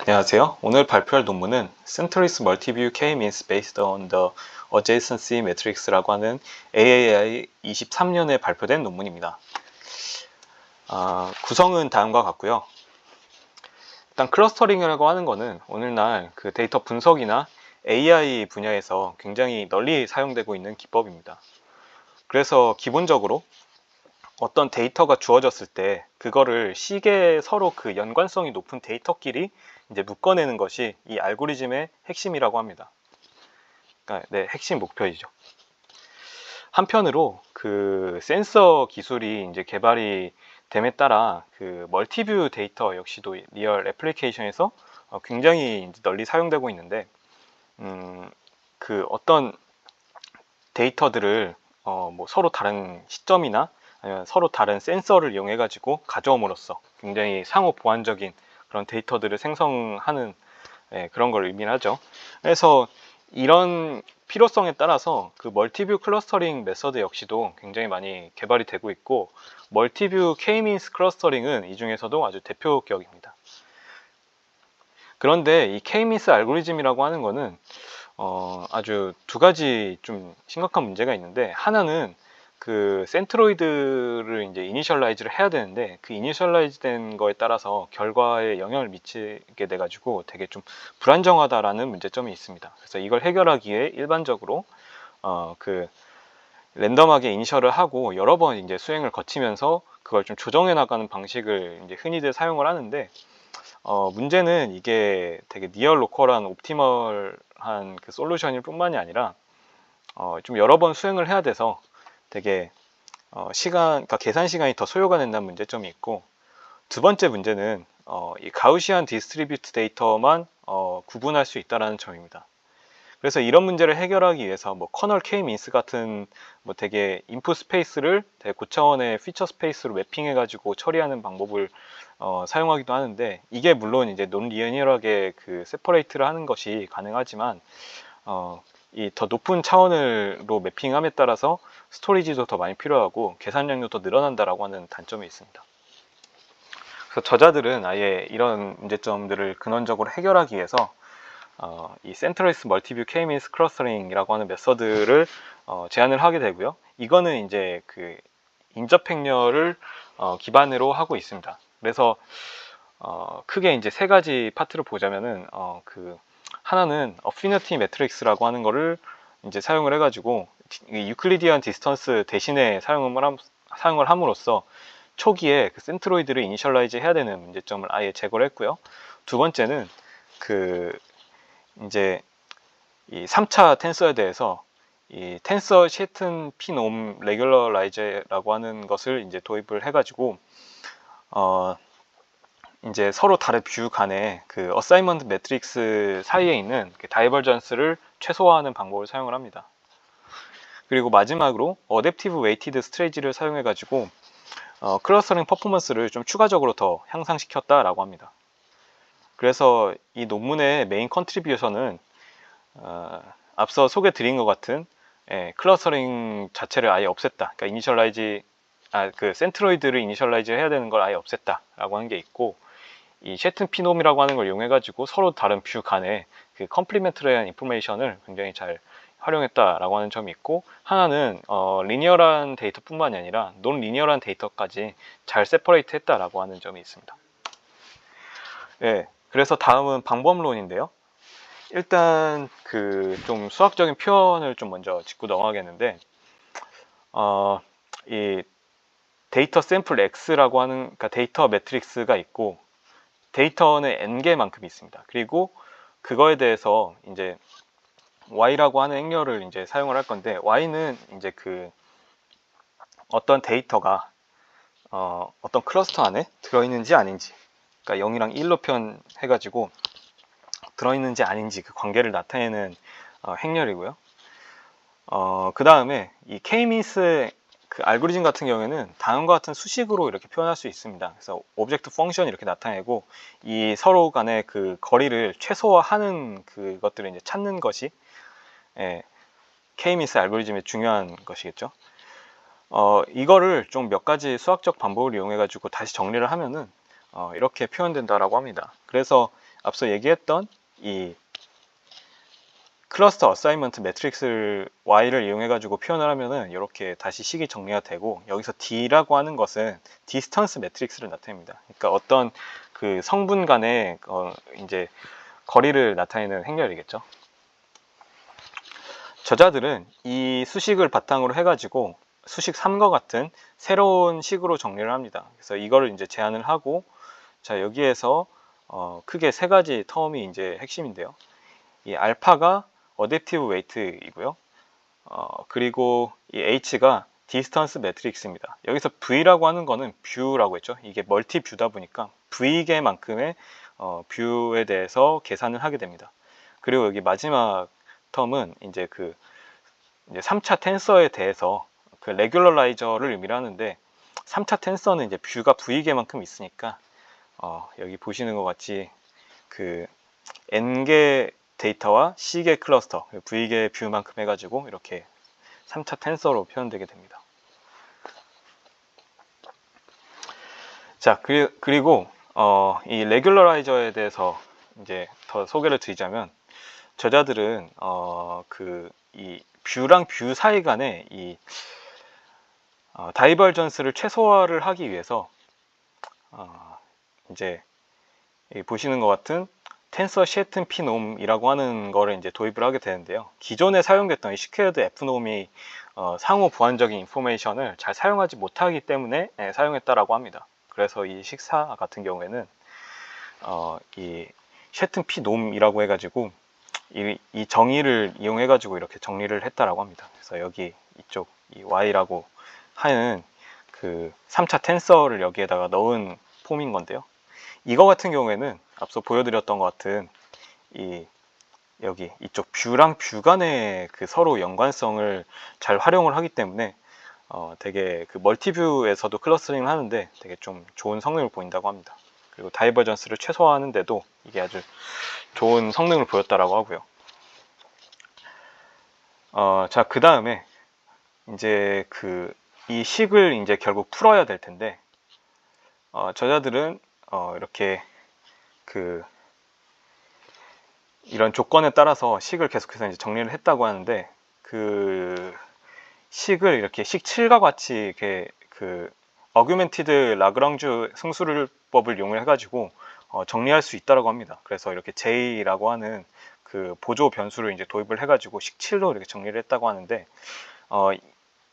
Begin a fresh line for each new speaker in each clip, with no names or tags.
안녕하세요. 오늘 발표할 논문은 Centrist Multiview K-means based on the adjacency matrix라고 하는 AAI 23년에 발표된 논문입니다. 구성은 다음과 같고요. 일단 클러스터링이라고 하는 거는 오늘날 그 데이터 분석이나 AI 분야에서 굉장히 널리 사용되고 있는 기법입니다. 그래서 기본적으로 어떤 데이터가 주어졌을 때 그거를 시계 서로 그 연관성이 높은 데이터끼리 이제 묶어내는 것이 이 알고리즘의 핵심이라고 합니다. 그러니까 핵심 목표이죠. 한편으로 그 센서 기술이 이제 개발이 됨에 따라 그 멀티뷰 데이터 역시도 리얼 애플리케이션에서 굉장히 이제 널리 사용되고 있는데 그 어떤 데이터들을 뭐 서로 다른 시점이나 아니면 서로 다른 센서를 이용해 가지고 가져옴으로써 굉장히 상호 보완적인 그런 데이터들을 생성하는 그런 걸 의미하죠. 그래서 이런 필요성에 따라서 그 멀티뷰 클러스터링 메서드 역시도 굉장히 많이 개발이 되고 있고, 멀티뷰 K-means 클러스터링은 이 중에서도 아주 대표격입니다. 그런데 이 K-means 알고리즘이라고 하는 거는 아주 두 가지 좀 심각한 문제가 있는데, 하나는 그 센트로이드를 이제 이니셜라이즈를 해야 되는데 그 이니셜라이즈 된 거에 따라서 결과에 영향을 미치게 돼 가지고 되게 좀 불안정하다라는 문제점이 있습니다. 그래서 이걸 해결하기 위해 일반적으로 그 랜덤하게 이니셜을 하고 여러 번 이제 수행을 거치면서 그걸 좀 조정해 나가는 방식을 이제 흔히들 사용을 하는데, 문제는 이게 되게 니얼 로컬한 옵티멀한 그 솔루션일 뿐만이 아니라 좀 여러 번 수행을 해야 돼서 되게 그러니까 계산 시간이 더 소요가 된다는 문제점이 있고, 두 번째 문제는 이 가우시안 디스트리뷰트 데이터만 구분할 수 있다는 점입니다. 그래서 이런 문제를 해결하기 위해서 뭐 커널 K-means 같은 뭐 되게 인풋 스페이스를 되게 고차원의 피처 스페이스로 맵핑해 가지고 처리하는 방법을 사용하기도 하는데, 이게 물론 이제 논 리니어하게 그 세퍼레이트를 하는 것이 가능하지만 이 더 높은 차원으로 매핑함에 따라서 스토리지도 더 많이 필요하고 계산량도 더 늘어난다라고 하는 단점이 있습니다. 그래서 저자들은 아예 이런 문제점들을 근원적으로 해결하기 위해서 이 센트러리스 멀티뷰 K-means 클러스터링이라고 하는 메서드를 제안을 하게 되고요. 이거는 이제 그 인접 행렬을 기반으로 하고 있습니다. 그래서 크게 이제 세 가지 파트를 보자면은 그 하나는 어피니티 매트릭스라고 하는 거를 이제 사용을 해가지고 유클리디안 디스턴스 대신에 사용을 함으로써 초기에 그 센트로이드를 이니셜라이즈 해야 되는 문제점을 아예 제거를 했고요. 두 번째는 그 이제 이 3차 텐서에 대해서 이 텐서 셰튼 피놈 레귤러라이저라고 하는 것을 이제 도입을 해가지고 이제 서로 다른 뷰 간의 그 어사이먼트 매트릭스 사이에 있는 그 다이버전스를 최소화하는 방법을 사용을 합니다. 그리고 마지막으로 어댑티브 웨이티드 스트레이지를 사용해 가지고 클러스터링 퍼포먼스를 좀 추가적으로 더 향상시켰다라고 합니다. 그래서 이 논문의 메인 컨트리뷰션은 앞서 소개 드린 것 같은 클러스터링 자체를 아예 없앴다. 그러니까 그 센트로이드를 이니셜라이즈 해야 되는 걸 아예 없앴다라고 하는 게 있고, 이 셰튼 피놈이라고 하는 걸 이용해 가지고 서로 다른 뷰 간의 그 컴플리멘트리한 인포메이션을 굉장히 잘 활용했다라고 하는 점이 있고, 하나는 리니어한 데이터뿐만이 아니라 논 리니어한 데이터까지 잘 세퍼레이트 했다라고 하는 점이 있습니다. 그래서 다음은 방법론인데요. 일단 그 좀 수학적인 표현을 좀 먼저 짚고 넘어가겠는데, 이 데이터 샘플 X라고 하는, 그러니까 데이터 매트릭스가 있고 데이터는 n개만큼 있습니다. 그리고 그거에 대해서 이제 y라고 하는 행렬을 이제 사용을 할 건데, y는 이제 그 어떤 데이터가 어떤 클러스터 안에 들어있는지 아닌지, 그러니까 0이랑 1로 표현해가지고 들어있는지 아닌지 그 관계를 나타내는 행렬이고요. 그 다음에 이 K-means 그 알고리즘 같은 경우에는 다음과 같은 수식으로 이렇게 표현할 수 있습니다. 그래서 오브젝트 펑션 이렇게 나타내고, 이 서로 간의 그 거리를 최소화하는 그것들을 이제 찾는 것이 K-means 알고리즘의 중요한 것이겠죠. 이거를 좀 몇 가지 수학적 방법을 이용해 가지고 다시 정리를 하면은 이렇게 표현된다라고 합니다. 그래서 앞서 얘기했던 이 클러스터 어사이먼트 매트릭스를 Y를 이용해 가지고 표현을 하면은 이렇게 다시 식이 정리가 되고, 여기서 D라고 하는 것은 디스턴스 매트릭스를 나타냅니다. 그러니까 어떤 그 성분 간의 이제 거리를 나타내는 행렬이겠죠. 저자들은 이 수식을 바탕으로 해가지고 수식 3과 같은 새로운 식으로 정리를 합니다. 그래서 이거를 이제 제안을 하고, 자, 여기에서 크게 세 가지 텀이 이제 핵심인데요. 이 알파가 어댑티브 웨이트이고요. 그리고 이 H가 디스턴스 매트릭스입니다. 여기서 V라고 하는 거는 뷰라고 했죠. 이게 멀티 뷰다 보니까 V개만큼의 뷰에 대해서 계산을 하게 됩니다. 그리고 여기 마지막 텀은 이제 이제 3차 텐서에 대해서 그 레귤러라이저를 의미를 하는데, 3차 텐서는 이제 뷰가 V개만큼 있으니까 여기 보시는 것 같이 그 N개 데이터와 C개 클러스터, V개 뷰만큼 해가지고 이렇게 3차 텐서로 표현되게 됩니다. 자, 그리고 이 레귤러라이저에 대해서 이제 더 소개를 드리자면, 저자들은 이 뷰랑 뷰 사이 간의 이 다이버전스를 최소화를 하기 위해서 이제 보시는 것 같은 텐서 시애튼 P 놈이라고 하는 거를 이제 도입을 하게 되는데요. 기존에 사용됐던 이 시퀘어드 F 놈이 상호 보완적인 인포메이션을 잘 사용하지 못하기 때문에 사용했다라고 합니다. 그래서 이 식사 같은 경우에는 이 시애튼 P 놈이라고 해가지고 이 정의를 이용해 가지고 이렇게 정리를 했다라고 합니다. 그래서 여기 이쪽 이 Y라고 하는 그 3차 텐서를 여기에다가 넣은 폼인 건데요. 이거 같은 경우에는 앞서 보여드렸던 것 같은 여기 이쪽 뷰랑 뷰 간의 그 서로 연관성을 잘 활용을 하기 때문에 되게 그 멀티뷰에서도 클러스터링을 하는데 되게 좀 좋은 성능을 보인다고 합니다. 그리고 다이버전스를 최소화하는데도 이게 아주 좋은 성능을 보였다라고 하고요. 자, 그 다음에 이제 이 식을 이제 결국 풀어야 될 텐데, 저자들은 이렇게 이런 조건에 따라서 식을 계속해서 이제 정리를 했다고 하는데, 그 식을 이렇게 식 7과 같이 이렇게 어규멘티드 라그랑주 승수법을 이용해 가지고 정리할 수 있다라고 합니다. 그래서 이렇게 J라고 하는 그 보조 변수를 이제 도입을 해가지고 식 7로 이렇게 정리를 했다고 하는데,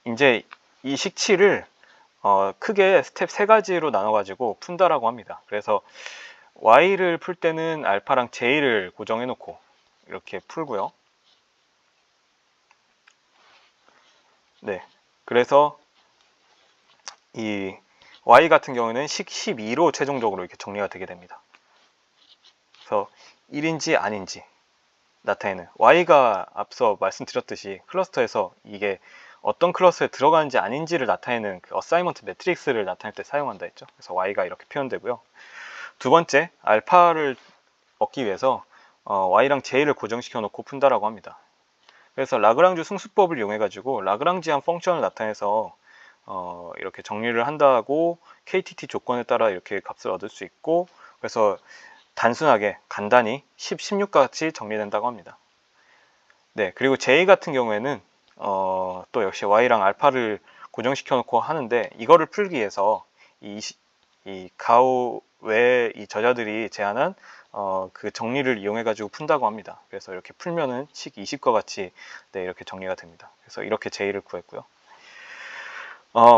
이제 이 식 7을 크게 스텝 3가지로 나눠가지고 푼다라고 합니다. 그래서 Y를 풀 때는 알파랑 J를 고정해 놓고 이렇게 풀고요. 네. 그래서 이 Y 같은 경우는 식 12로 최종적으로 이렇게 정리가 되게 됩니다. 그래서 1인지 아닌지 나타내는, Y가 앞서 말씀드렸듯이 클러스터에서 이게 어떤 클러스에 들어가는지 아닌지를 나타내는 그 어사이먼트 매트릭스를 나타낼 때 사용한다 했죠. 그래서 Y가 이렇게 표현되고요. 두 번째, 알파를 얻기 위해서 Y랑 J를 고정시켜 놓고 푼다라고 합니다. 그래서 라그랑주 승수법을 이용해 가지고 라그랑지안 펑션을 나타내서 이렇게 정리를 한다고 KTT 조건에 따라 이렇게 값을 얻을 수 있고, 그래서 단순하게 간단히 10, 16과 같이 정리된다고 합니다. 네, 그리고 J 같은 경우에는 또 역시 Y랑 알파를 고정시켜 놓고 하는데, 이거를 풀기 위해서 이 가오 외에 이 저자들이 제안한 그 정리를 이용해 가지고 푼다고 합니다. 그래서 이렇게 풀면은 식 20과 같이 이렇게 정리가 됩니다. 그래서 이렇게 J를 구했고요.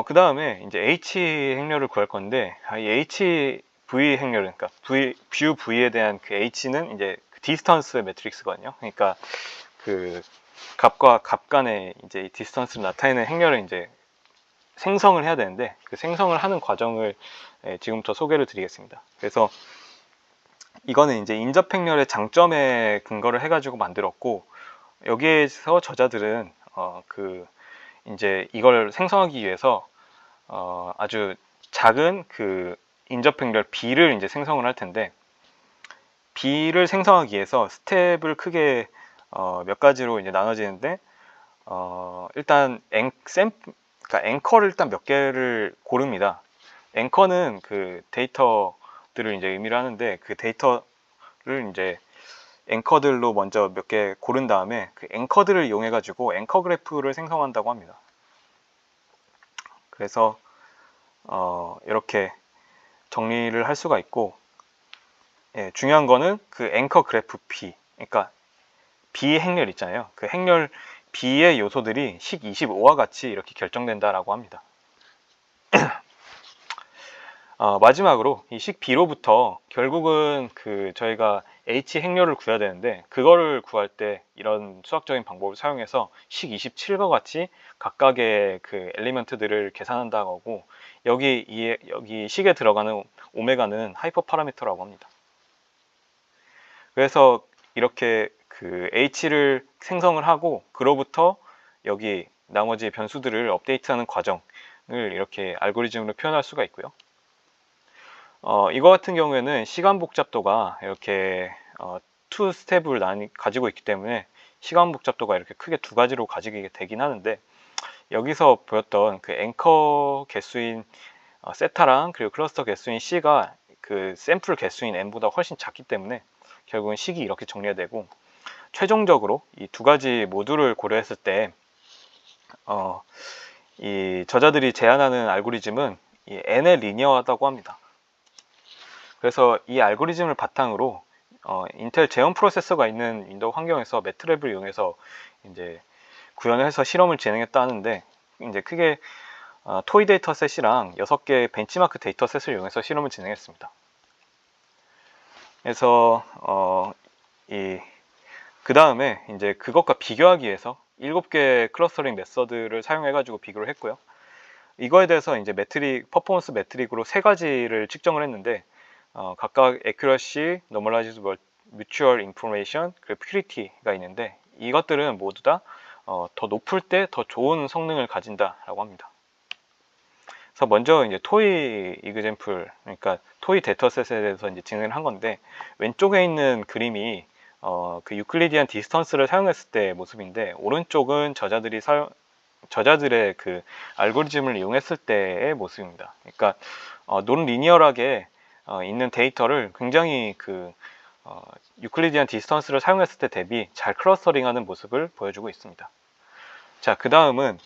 그 다음에 이제 H 행렬을 구할 건데, 이 HV 행렬은, 그러니까 뷰 V에 대한 그 H는 이제 디스턴스 매트릭스거든요. 그러니까 그 값과 값 간의 이제 디스턴스를 나타내는 행렬을 이제 생성을 해야 되는데, 그 생성을 하는 과정을 지금부터 소개를 드리겠습니다. 그래서 이거는 이제 인접 행렬의 장점에 근거를 해가지고 만들었고, 여기에서 저자들은 이제 이걸 생성하기 위해서 아주 작은 그 인접 행렬 B를 이제 생성을 할 텐데, B를 생성하기 위해서 스텝을 크게 몇 가지로 이제 나눠지는데, 일단 그러니까 앵커를 일단 몇 개를 고릅니다. 앵커는 그 데이터들을 이제 의미를 하는데, 그 데이터를 이제 앵커들로 먼저 몇 개 고른 다음에 그 앵커들을 이용해 가지고 앵커 그래프를 생성한다고 합니다. 그래서 이렇게 정리를 할 수가 있고, 예, 중요한 거는 그 앵커 그래프 B, 그러니까 B 행렬 있잖아요. 그 행렬 B의 요소들이 식 25와 같이 이렇게 결정된다라고 합니다. 마지막으로 이 식 B로부터 결국은 그 저희가 H 행렬을 구해야 되는데, 그거를 구할 때 이런 수학적인 방법을 사용해서 식 27과 같이 각각의 그 엘리먼트들을 계산한다고 하고, 여기 식에 들어가는 오메가는 하이퍼 파라미터라고 합니다. 그래서 이렇게 그 H를 생성을 하고, 그로부터 여기 나머지 변수들을 업데이트하는 과정을 이렇게 알고리즘으로 표현할 수가 있고요. 이거 같은 경우에는 시간 복잡도가 이렇게 투 스텝을 가지고 있기 때문에 시간 복잡도가 이렇게 크게 두 가지로 가지게 되긴 하는데, 여기서 보였던 그 앵커 개수인 세타랑 그리고 클러스터 개수인 C가 그 샘플 개수인 N보다 훨씬 작기 때문에 결국은 식이 이렇게 정리가 되고, 최종적으로 이 두 가지 모두를 고려했을 때 이 저자들이 제안하는 알고리즘은 이 N의 리니어하다고 합니다. 그래서 이 알고리즘을 바탕으로 인텔 제형 프로세서가 있는 윈도우 환경에서 매트랩을 이용해서 이제 구현을 해서 실험을 진행했다 하는데, 이제 크게 토이 데이터셋이랑 6개의 벤치마크 데이터셋을 이용해서 실험을 진행했습니다. 그래서 그 다음에 이제 그것과 비교하기 위해서 7개의 클러스터링 메서드를 사용해 가지고 비교를 했고요. 이거에 대해서 이제 퍼포먼스 매트릭으로 3가지를 측정을 했는데, 각각 accuracy, normalized mutual information, 그리고 purity가 있는데, 이것들은 모두 다 더 높을 때 더 좋은 성능을 가진다라고 합니다. 그래서 먼저 이제 토이 이그젬플, 그러니까 토이 데이터셋에 대해서 이제 진행을 한 건데, 왼쪽에 있는 그림이 그 유클리디안 디스턴스를 사용했을 때 모습인데, 오른쪽은 저자들의 그 알고리즘을 이용했을 때의 모습입니다. 그러니까 논 리니어하게 있는 데이터를 굉장히 그 유클리디안 디스턴스를 사용했을 때 대비 잘 클러스터링하는 모습을 보여주고 있습니다. 자, 그 다음은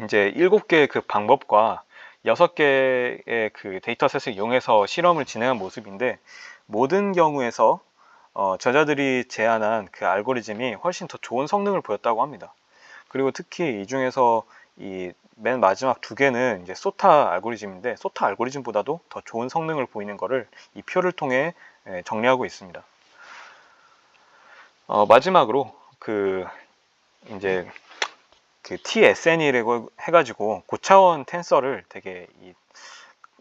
이제 7개의 그 방법과 6개의 그 데이터셋을 이용해서 실험을 진행한 모습인데, 모든 경우에서 저자들이 제안한 그 알고리즘이 훨씬 더 좋은 성능을 보였다고 합니다. 그리고 특히 이 중에서 이 맨 마지막 2개는 이제 소타 알고리즘인데, 소타 알고리즘보다도 더 좋은 성능을 보이는 것을 이 표를 통해 정리하고 있습니다. 마지막으로 그 이제 그 TSN이라고 해가지고 고차원 텐서를 되게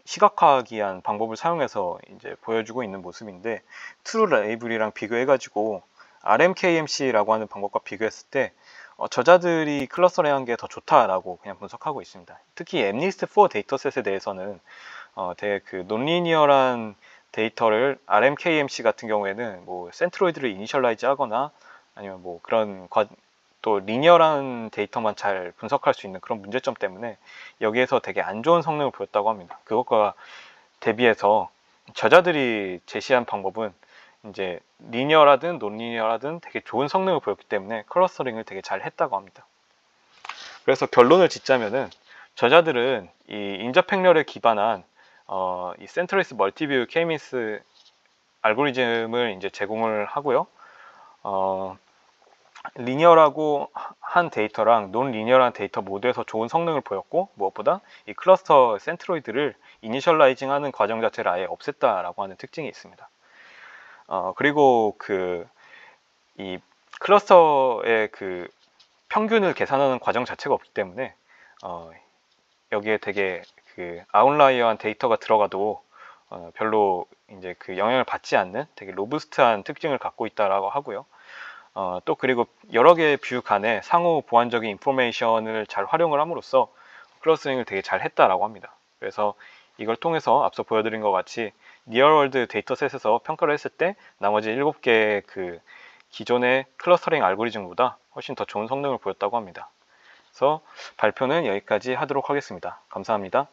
시각화하기 위한 방법을 사용해서 이제 보여주고 있는 모습인데, 트루 라이브리랑 비교해가지고 RMKMC라고 하는 방법과 비교했을 때 저자들이 클러스터링한 게 더 좋다라고 그냥 분석하고 있습니다. 특히 MNIST4 데이터셋에 대해서는 되게 그 논리니어한 데이터를 RMKMC 같은 경우에는 뭐 센트로이드를 이니셜라이즈 하거나 아니면 뭐 그런 또 리니어한 데이터만 잘 분석할 수 있는 그런 문제점 때문에 여기에서 되게 안 좋은 성능을 보였다고 합니다. 그것과 대비해서 저자들이 제시한 방법은 이제 리니어라든 논리니어라든 되게 좋은 성능을 보였기 때문에 클러스터링을 되게 잘 했다고 합니다. 그래서 결론을 짓자면은 저자들은 이 인접 행렬에 기반한 이 센트리스 멀티뷰 K-미니스 알고리즘을 이제 제공을 하고요. 리니어라고 한 데이터랑 논 리니어한 데이터 모두에서 좋은 성능을 보였고, 무엇보다 이 클러스터 센트로이드를 이니셜라이징 하는 과정 자체를 아예 없앴다라고 하는 특징이 있습니다. 그리고 이 클러스터의 그 평균을 계산하는 과정 자체가 없기 때문에 여기에 되게 그 아웃라이어한 데이터가 들어가도 별로 이제 그 영향을 받지 않는 되게 로부스트한 특징을 갖고 있다라고 하고요. 또 그리고 여러 개의 뷰 간에 상호 보완적인 인포메이션을 잘 활용을 함으로써 클러스터링을 되게 잘 했다라고 합니다. 그래서 이걸 통해서 앞서 보여드린 것 같이 리얼월드 데이터셋에서 평가를 했을 때 나머지 7개의 그 기존의 클러스터링 알고리즘보다 훨씬 더 좋은 성능을 보였다고 합니다. 그래서 발표는 여기까지 하도록 하겠습니다. 감사합니다.